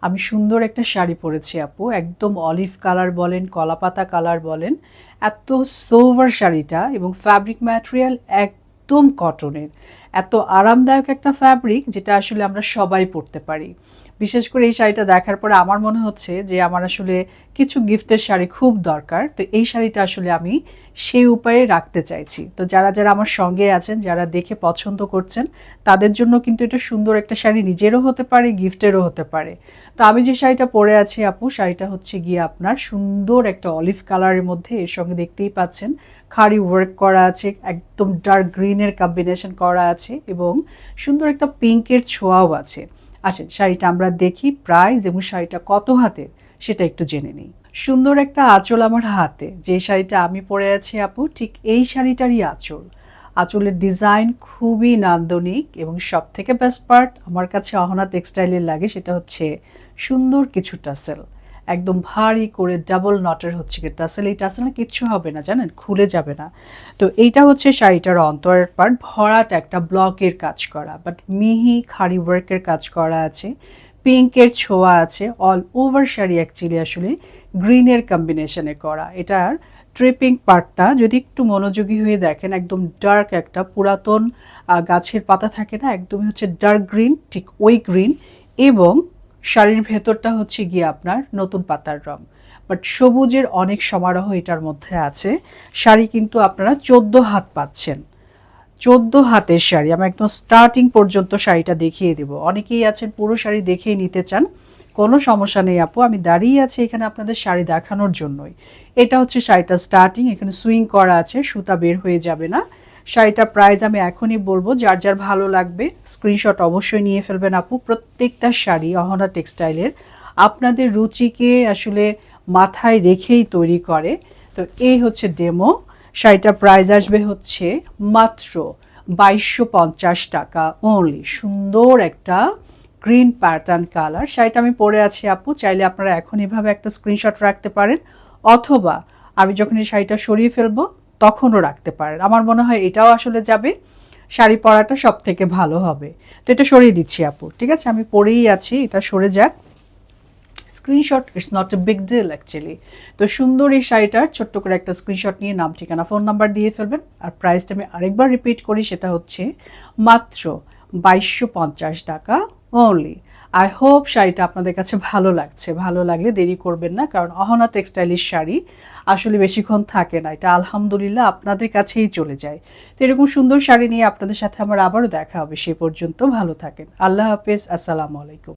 আমি সুন্দর একটা শাড়ি পরেছি আপু, একদম অলিভ কালার বলেন, কলাপাতা কালার বলেন, এত সোভার শাড়িটা, এবং ফ্যাব্রিক ম্যাটেরিয়াল একদম কটনের, এত আরামদায়ক একটা ফ্যাব্রিক যেটা আসলে আমরা সবাই পরতে পারি। বিশেষ করে এই শাড়িটা দেখার পরে আমার মনে হচ্ছে যে আমার আসলে কিছু গিফটের শাড়ি খুব দরকার, তো এই শাড়িটা আসলে আমি সেই উপায়ে রাখতে চাইছি। তো যারা যারা আমার সঙ্গে আছেন, যারা দেখে পছন্দ করছেন, তাদের জন্য কিন্তু এটা সুন্দর একটা শাড়ি নিজেরও হতে পারে, গিফটেরও হতে পারে। তো আমি যে শাড়িটা পরে আছি আপু, শাড়িটা হচ্ছে গিয়ে আপনার সুন্দর একটা অলিভ কালারের মধ্যে, এর সঙ্গে দেখতেই পাচ্ছেন খাড়ি ওয়ার্ক করা আছে, একদম ডার্ক গ্রিনের কম্বিনেশন করা আছে, এবং সুন্দর একটা পিঙ্কের ছোঁয়াও আছে। আসেন শাড়িটা আমরা দেখি, প্রাইস এবং শাড়িটা কত হাতের সেটা একটু জেনে নিই। সুন্দর একটা আঁচল আমার হাতে, যে শাড়িটা আমি পরে আছি আপু, ঠিক এই শাড়িটারই আঁচল। আঁচলের ডিজাইন খুবই নান্দনিক, এবং সব থেকে বেস্ট পার্ট আমার কাছে অহনা টেক্সটাইলের লাগে সেটা হচ্ছে সুন্দর কিছু টাসেল, একদম ভারী করে ডাবল নটের হচ্ছে কি টাসেল। এই টাসেলে কিচ্ছু হবে না জানেন, খুলে যাবে না। তো এইটা হচ্ছে শাড়িটার অন্তরের পার্ট, ভরাট একটা ব্লকের কাজ করা, বাট মিহি খাড়ি ওয়ার্কের কাজ করা আছে, পিঙ্কের ছোঁয়া আছে, অল ওভার শাড়ি অ্যাকচুয়ালি আসলে গ্রিনের কম্বিনেশনে করা। এটার ট্রিপিং পার্টটা যদি একটু মনোযোগী হয়ে দেখেন, একদম ডার্ক একটা পুরাতন গাছের পাতা থাকে না, একদমই হচ্ছে ডার্ক গ্রিন, ঠিক ওই গ্রিন, এবং শাড়ির ভেতরটা হচ্ছে গিয়ে আপনার নতুন পাতার রং, বাট সবুজের অনেক সমারোহ এটার মধ্যে আছে। শাড়ি কিন্তু আপনারা 14 হাত পাচ্ছেন, 14 হাতের শাড়ি। আমি একদম স্টার্টিং পর্যন্ত শাড়িটা দেখিয়ে দেবো। অনেকেই আছেন পুরো শাড়ি দেখেই নিতে চান, কোনো সমস্যা নেই আপু, আমি দাঁড়িয়ে আছি এখানে আপনাদের শাড়ি দেখানোর জন্যই। এটা হচ্ছে শাড়িটা স্টার্টিং, এখানে সুইং করা আছে, সুতা বের হয়ে যাবে না। শাড়িটার প্রাইস আমি এখনই বলবো, যার যার ভালো লাগবে স্ক্রিনশট অবশ্যই নিয়ে ফেলবেন আপু। প্রত্যেকটা শাড়ি অহনা টেক্সটাইলের আপনাদের রুচিকে আসলে মাথায় রেখেই তৈরি করে। তো এই হচ্ছে ডেমো। শাড়িটার প্রাইস আসবে হচ্ছে মাত্র 2250 টাকা অনলি। সুন্দর একটা গ্রিন প্যাটার্ন কালার শাড়িটা আমি পরে আছি আপু, চাইলে আপনারা এখন এভাবে একটা স্ক্রিনশট রাখতে পারেন, অথবা আমি যখন এই শাড়িটা সরিয়ে ফেলবো তখনও রাখতে পারেন। আমার মনে হয় এটাও আসলে যাবে, শাড়ি পরাটা সব থেকে ভালো হবে। তো এটা সরিয়ে দিচ্ছি আপু, ঠিক আছে, আমি পরেই আছি, এটা সরে যাক। Screenshot it's not a big deal actually. তো সুন্দর এই শাড়িটার ছোট্ট করে একটা স্ক্রিনশট নিয়ে নাম, ঠিকানা, ফোন নাম্বার দিয়ে ফেলবেন। আর প্রাইসটা আমি আরেকবার রিপিট করি, সেটা হচ্ছে মাত্র 2250 টাকা অনলি। আই হোপ শাড়িটা আপনাদের কাছে ভালো লাগছে, ভালো লাগলে দেরি করবেন না, কারণ অহনা টেক্সটাইলের শাড়ি আসলে বেশিক্ষণ থাকে না, এটা আলহামদুলিল্লাহ আপনাদের কাছেই চলে যায়। তো এরকম সুন্দর শাড়ি নিয়ে আপনাদের সাথে আমার আবারও দেখা হবে, সে পর্যন্ত ভালো থাকেন, আল্লাহ হাফেজ, আসসালামু আলাইকুম।